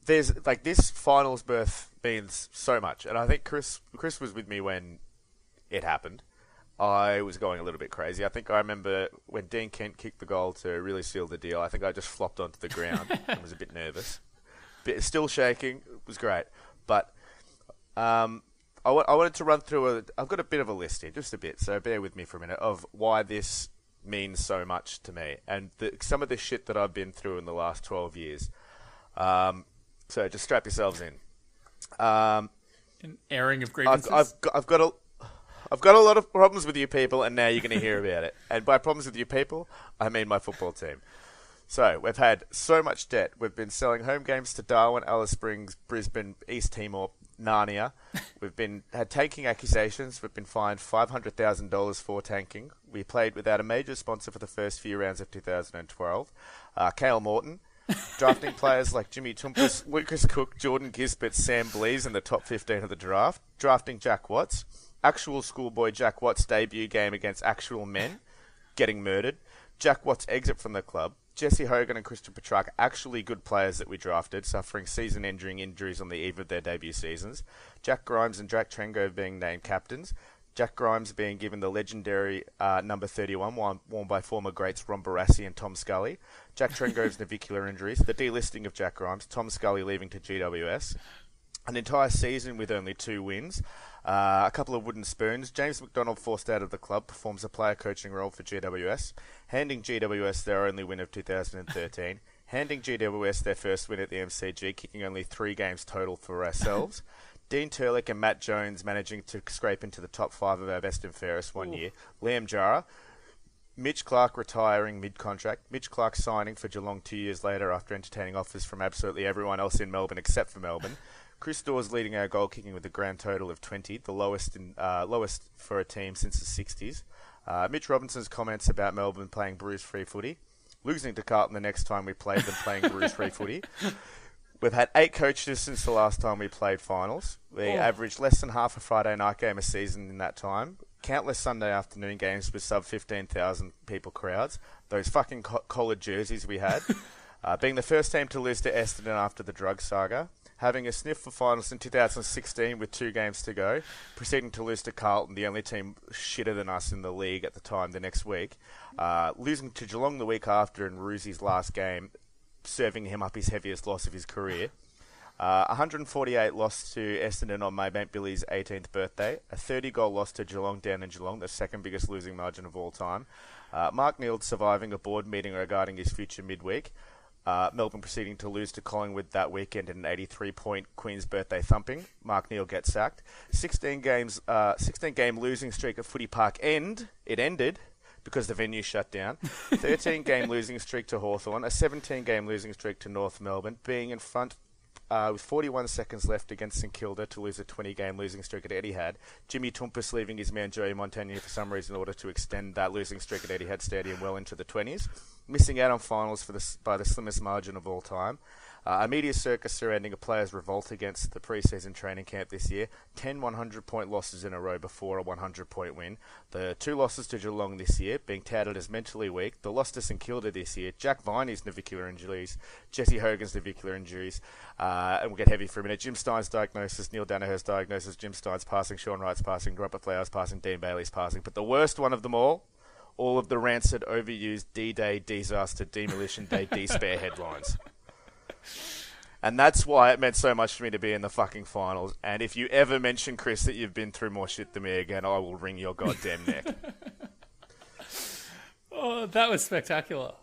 there's like this finals berth means so much, and I think Chris was with me when it happened. I was going a little bit crazy. I think I remember when Dean Kent kicked the goal to really seal the deal. I think I just flopped onto the ground and was a bit nervous, still shaking. It was great, but I wanted to run through I've got a bit of a list here, just a bit, so bear with me for a minute, of why this means so much to me and some of the shit that I've been through in the last 12 years. So just strap yourselves in. An airing of grievances. I've got a lot of problems with you people, and now you're going to hear about it. And by problems with you people, I mean my football team. So we've had so much debt. We've been selling home games to Darwin, Alice Springs, Brisbane, East Timor, Narnia. We've had tanking accusations. We've been fined $500,000 for tanking. We played without a major sponsor for the first few rounds of 2012. Calum Morton. Drafting players like Jimmy Tumpus, Lucas Cook, Jordan Gisbert, Sam Blees in the top 15 of the draft. Drafting Jack Watts. Actual schoolboy Jack Watts' debut game against actual men, getting murdered. Jack Watts' exit from the club. Jesse Hogan and Christian Petrarca, actually good players that we drafted, suffering season-ending injuries on the eve of their debut seasons. Jack Grimes and Jack Trengo being named captains. Jack Grimes being given the legendary number 31, worn by former greats Ron Barassi and Tom Scully. Jack Trengo's navicular injuries. The delisting of Jack Grimes. Tom Scully leaving to GWS. An entire season with only 2 wins. A couple of wooden spoons. James McDonald forced out of the club, performs a player coaching role for GWS, handing GWS their only win of 2013, handing GWS their first win at the MCG, kicking only 3 games total for ourselves. Dean Turlick and Matt Jones managing to scrape into the top 5 of our best and fairest one year. Liam Jara. Mitch Clark retiring mid-contract. Mitch Clark signing for Geelong 2 years later after entertaining offers from absolutely everyone else in Melbourne except for Melbourne. Chris Dawes leading our goal kicking with a grand total of 20, the lowest for a team since the 60s. Mitch Robinson's comments about Melbourne playing bruise-free footy. Losing to Carlton the next time we played them playing bruise-free footy. We've had 8 coaches since the last time we played finals. We averaged less than half a Friday night game a season in that time. Countless Sunday afternoon games with sub 15,000 people crowds. Those fucking collared jerseys we had. Being the first team to lose to Essendon after the drug saga. Having a sniff for finals in 2016 with 2 games to go. Proceeding to lose to Carlton, the only team shitter than us in the league at the time, the next week. Losing to Geelong the week after in Ruzzi's last game, serving him up his heaviest loss of his career. 148 loss to Essendon on my mate Billy's 18th birthday. A 30-goal loss to Geelong down in Geelong, the second biggest losing margin of all time. Mark Neeld surviving a board meeting regarding his future midweek. Melbourne proceeding to lose to Collingwood that weekend in an 83-point Queen's birthday thumping. Mark Neeld gets sacked. 16-game losing streak at Footy Park It ended because the venue shut down. 13-game losing streak to Hawthorn. A 17-game losing streak to North Melbourne. Being in front with 41 seconds left against St Kilda to lose a 20-game losing streak at Etihad. Jimmy Tumpus leaving his man Joey Montagnier for some reason in order to extend that losing streak at Etihad Stadium well into the 20s. Missing out on finals by the slimmest margin of all time. A media circus surrounding a player's revolt against the pre-season training camp this year. 10 100-point losses in a row before a 100-point win. The 2 losses to Geelong this year, being touted as mentally weak. The loss to St Kilda this year. Jack Viney's navicular injuries. Jesse Hogan's navicular injuries. And we'll get heavy for a minute. Jim Stein's diagnosis. Neil Danaher's diagnosis. Jim Stein's passing. Sean Wright's passing. Robert Flower's passing. Dean Bailey's passing. But the worst one of them all of the rancid, overused D-Day, Disaster, Demolition Day, despair headlines. And that's why it meant so much for me to be in the fucking finals. And if you ever mention, Chris, that you've been through more shit than me again, I will wring your goddamn neck. Oh, that was spectacular.